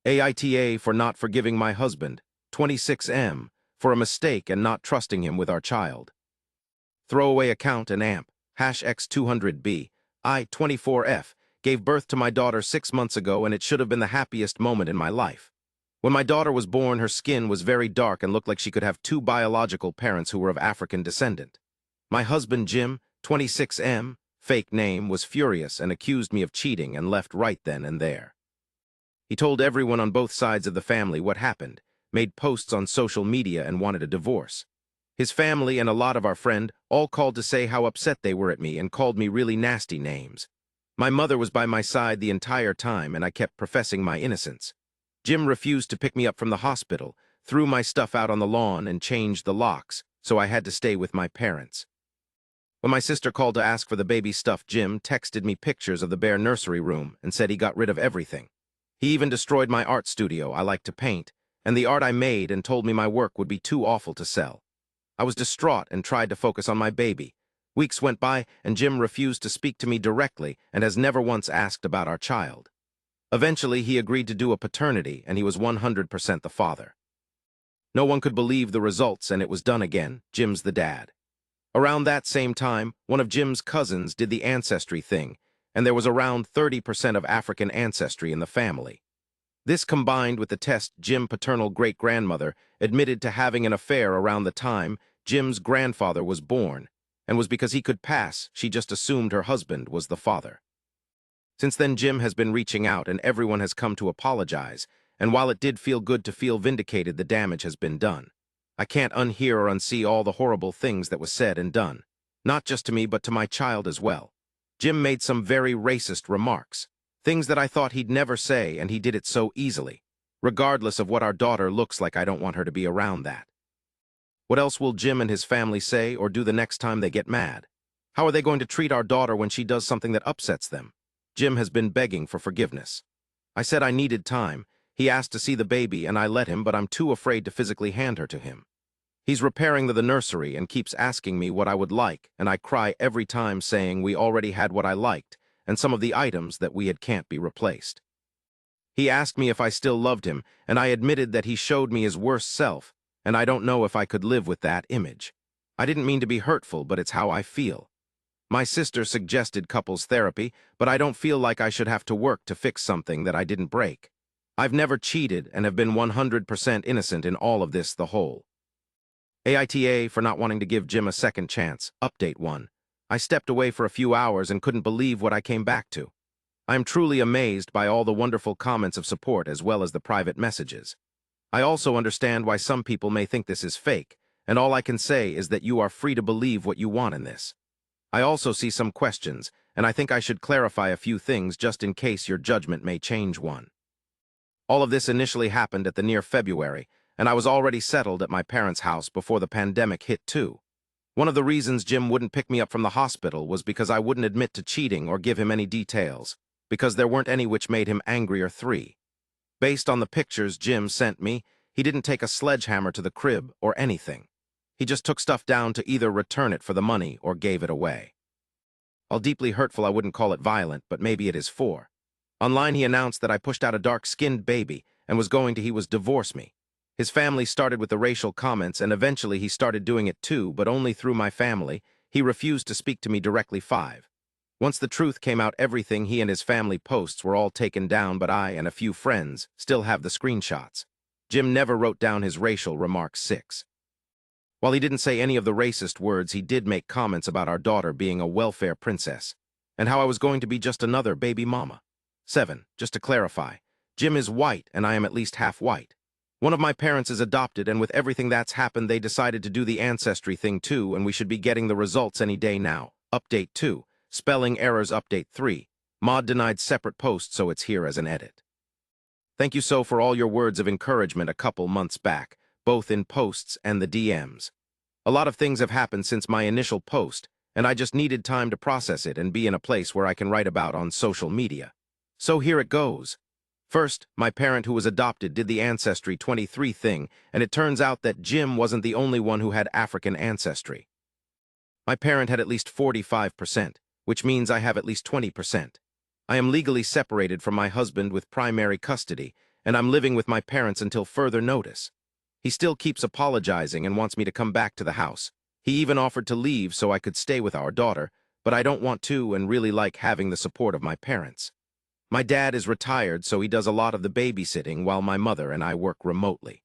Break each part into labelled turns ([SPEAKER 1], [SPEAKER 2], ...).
[SPEAKER 1] AITA for not forgiving my husband, 26M, for a mistake and not trusting him with our child. Throwaway account and amp, #X200B, I-24F, gave birth to my daughter 6 months ago, and it should have been the happiest moment in my life. When my daughter was born, her skin was very dark and looked like she could have 2 biological parents who were of African descent. My husband Jim, 26M, fake name, was furious and accused me of cheating and left right then and there. He told everyone on both sides of the family what happened, made posts on social media and wanted a divorce. His family and a lot of our friend all called to say how upset they were at me and called me really nasty names. My mother was by my side the entire time and I kept professing my innocence. Jim refused to pick me up from the hospital, threw my stuff out on the lawn and changed the locks, so I had to stay with my parents. When my sister called to ask for the baby stuff, Jim texted me pictures of the bare nursery room and said he got rid of everything. He even destroyed my art studio I like to paint, and the art I made, and told me my work would be too awful to sell. I was distraught and tried to focus on my baby. Weeks went by and Jim refused to speak to me directly and has never once asked about our child. Eventually, he agreed to do a paternity, and he was 100% the father. No one could believe the results, and it was done again. Jim's the dad. Around that same time, one of Jim's cousins did the ancestry thing, and there was around 30% of African ancestry in the family. This combined with the test Jim's paternal great-grandmother admitted to having an affair around the time Jim's grandfather was born, and was because he could pass, she just assumed her husband was the father. Since then, Jim has been reaching out and everyone has come to apologize, and while it did feel good to feel vindicated, the damage has been done. I can't unhear or unsee all the horrible things that was said and done, not just to me but to my child as well. Jim made some very racist remarks, things that I thought he'd never say, and he did it so easily. Regardless of what our daughter looks like, I don't want her to be around that. What else will Jim and his family say or do the next time they get mad? How are they going to treat our daughter when she does something that upsets them? Jim has been begging for forgiveness. I said I needed time. He asked to see the baby, and I let him, but I'm too afraid to physically hand her to him. He's repairing the nursery and keeps asking me what I would like, and I cry every time saying we already had what I liked, and some of the items that we had can't be replaced. He asked me if I still loved him, and I admitted that he showed me his worst self, and I don't know if I could live with that image. I didn't mean to be hurtful, but it's how I feel. My sister suggested couples therapy, but I don't feel like I should have to work to fix something that I didn't break. I've never cheated and have been 100% innocent in all of this the whole. AITA for not wanting to give Jim a second chance. Update 1. I stepped away for a few hours and couldn't believe what I came back to. I am truly amazed by all the wonderful comments of support as well as the private messages. I also understand why some people may think this is fake, and all I can say is that you are free to believe what you want in this. I also see some questions, and I think I should clarify a few things just in case your judgment may change one. All of this initially happened at the near February, and I was already settled at my parents' house before the pandemic hit too. One of the reasons Jim wouldn't pick me up from the hospital was because I wouldn't admit to cheating or give him any details, because there weren't any which made him angry or free. Based on the pictures Jim sent me, he didn't take a sledgehammer to the crib or anything. He just took stuff down to either return it for the money or gave it away. While deeply hurtful, I wouldn't call it violent, but maybe it is for. Online he announced that I pushed out a dark-skinned baby and was going to divorce me. His family started with the racial comments and eventually he started doing it too, but only through my family. He refused to speak to me directly. 5. Once the truth came out, everything he and his family posts were all taken down, but I and a few friends still have the screenshots. Jim never wrote down his racial remarks. 6. While he didn't say any of the racist words, he did make comments about our daughter being a welfare princess, and how I was going to be just another baby mama. 7. Just to clarify, Jim is white and I am at least half white. One of my parents is adopted, and with everything that's happened, they decided to do the ancestry thing too, and we should be getting the results any day now. Update 2. Spelling errors. Update 3. Mod denied separate post, so it's here as an edit. Thank you so for all your words of encouragement a couple months back, both in posts and the DMs. A lot of things have happened since my initial post, and I just needed time to process it and be in a place where I can write about on social media. So here it goes. First, my parent who was adopted did the Ancestry 23 thing, and it turns out that Jim wasn't the only one who had African ancestry. My parent had at least 45%, which means I have at least 20%. I am legally separated from my husband with primary custody, and I'm living with my parents until further notice. He still keeps apologizing and wants me to come back to the house. He even offered to leave so I could stay with our daughter, but I don't want to and really like having the support of my parents. My dad is retired, so he does a lot of the babysitting while my mother and I work remotely.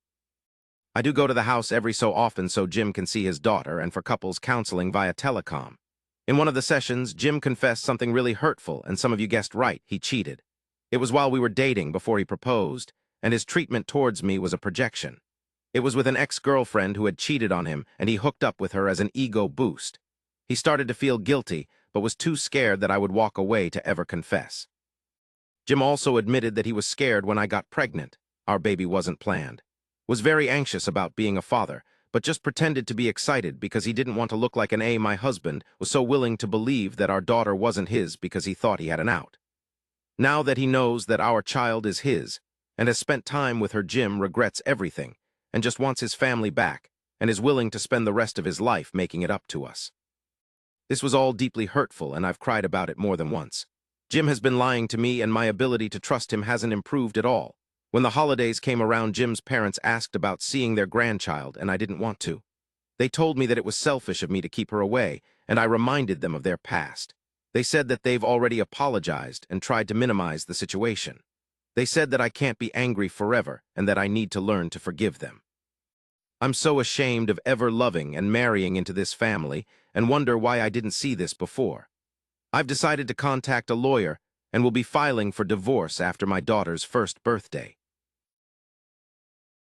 [SPEAKER 1] I do go to the house every so often so Jim can see his daughter and for couples counseling via telecom. In one of the sessions, Jim confessed something really hurtful, and some of you guessed right, he cheated. It was while we were dating before he proposed, and his treatment towards me was a projection. It was with an ex-girlfriend who had cheated on him, and he hooked up with her as an ego boost. He started to feel guilty, but was too scared that I would walk away to ever confess. Jim also admitted that he was scared when I got pregnant. Our baby wasn't planned. Was very anxious about being a father, but just pretended to be excited because he didn't want to look like my husband was so willing to believe that our daughter wasn't his because he thought he had an out. Now that he knows that our child is his, and has spent time with her, Jim regrets everything, and just wants his family back, and is willing to spend the rest of his life making it up to us. This was all deeply hurtful, and I've cried about it more than once. Jim has been lying to me, and my ability to trust him hasn't improved at all. When the holidays came around, Jim's parents asked about seeing their grandchild, and I didn't want to. They told me that it was selfish of me to keep her away, and I reminded them of their past. They said that they've already apologized and tried to minimize the situation. They said that I can't be angry forever and that I need to learn to forgive them. I'm so ashamed of ever loving and marrying into this family and wonder why I didn't see this before. I've decided to contact a lawyer and will be filing for divorce after my daughter's first birthday.